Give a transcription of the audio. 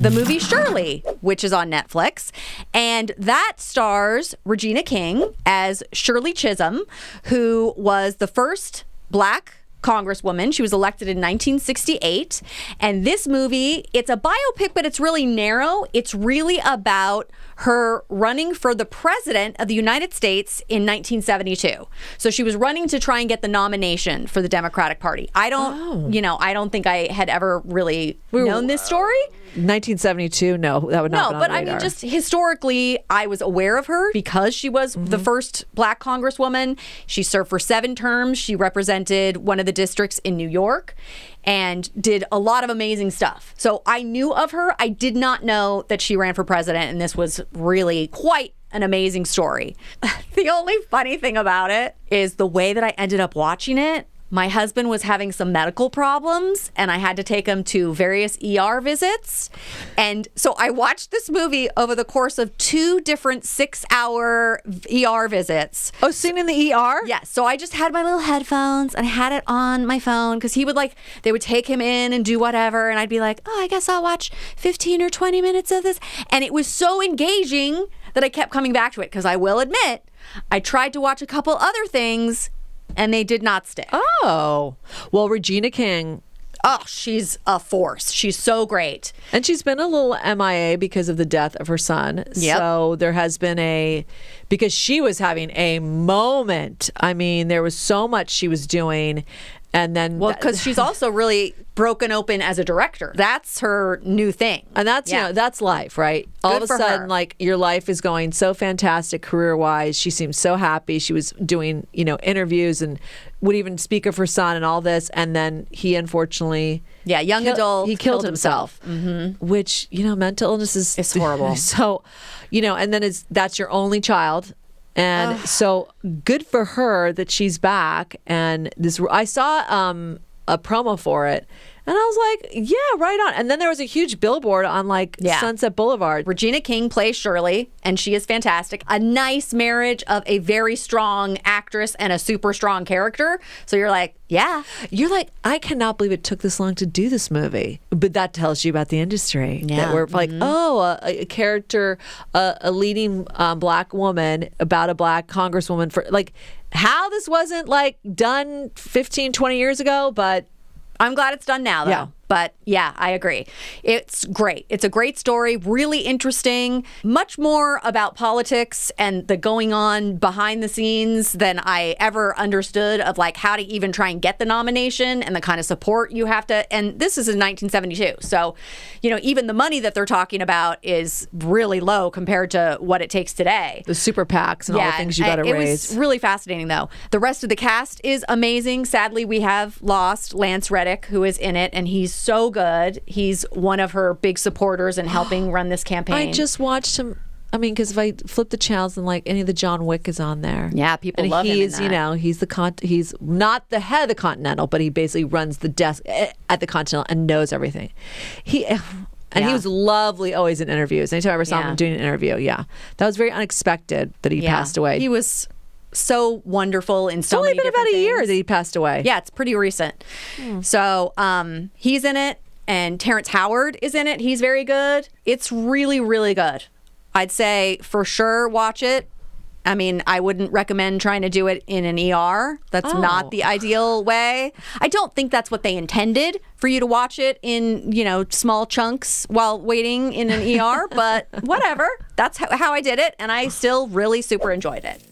the movie Shirley, which is on Netflix. And that stars Regina King as Shirley Chisholm, who was the first Black Congresswoman. She was elected in 1968. And this movie, it's a biopic, but it's really narrow. It's really about her running for the president of the United States in 1972. So she was running to try and get the nomination for the Democratic Party. I don't think I had ever really known this story. 1972, no, that would not be on the radar. I mean, just historically, I was aware of her because she was the first Black Congresswoman. She served for 7 terms. She represented one of the districts in New York and did a lot of amazing stuff. So I knew of her. I did not know that she ran for president, and this was really quite an amazing story. The only funny thing about it is the way that I ended up watching it. My husband was having some medical problems, and I had to take him to various ER visits. And so I watched this movie over the course of 2 different 6-hour ER visits. Oh, seen in the ER? Yes. So I just had my little headphones, and I had it on my phone because they would take him in and do whatever. And I'd be like, oh, I guess I'll watch 15 or 20 minutes of this. And it was so engaging that I kept coming back to it because I will admit, I tried to watch a couple other things and they did not stick. Oh, well, Regina King. Oh, she's a force. She's so great. And she's been a little MIA because of the death of her son. Yep. So there has been because she was having a moment. I mean, there was so much she was doing. And then, well, because she's also really broken open as a director. That's her new thing. And that's, that's life, right? All of a sudden, like, your life is going so fantastic career-wise. She seems so happy. She was doing, interviews and would even speak of her son and all this. And then he, unfortunately... Yeah, young adult. He killed himself. Mm-hmm. Which, mental illness is... It's horrible. So, and then that's your only child. And so good for her that she's back. And I saw a promo for it. And I was like, yeah, right on. And then there was a huge billboard on Sunset Boulevard. Regina King plays Shirley, and she is fantastic. A nice marriage of a very strong actress and a super strong character. So you're like, yeah. You're like, I cannot believe it took this long to do this movie. But that tells you about the industry. Yeah. That we're like, a character, a leading Black woman about a Black Congresswoman for how this wasn't done 15, 20 years ago, but I'm glad it's done now, though. Yeah. But yeah, I agree. It's great. It's a great story, really interesting, much more about politics and the going on behind the scenes than I ever understood of how to even try and get the nomination and the kind of support you have to. And this is in 1972. So, even the money that they're talking about is really low compared to what it takes today. The super PACs and all the things you got to raise. It was really fascinating, though. The rest of the cast is amazing. Sadly, we have lost Lance Reddick, who is in it, and he's so good. He's one of her big supporters in helping run this campaign. I just watched him. I mean, because if I flip the channels and any of the John Wick is on there. Yeah, people love him in that. He's not the head of the Continental, but he basically runs the desk at the Continental and knows everything. He was lovely always in interviews. Anytime I ever saw him doing an interview, that was very unexpected that he passed away. He was so wonderful in so many different things. It's only been about a year things. that he passed away. Yeah, it's pretty recent. So he's in it, and Terrence Howard is in it. He's very good. It's really, really good. I'd say for sure watch it. I mean, I wouldn't recommend trying to do it in an ER. That's not the ideal way. I don't think that's what they intended, for you to watch it in, small chunks while waiting in an ER. But whatever. That's how I did it, and I still really super enjoyed it.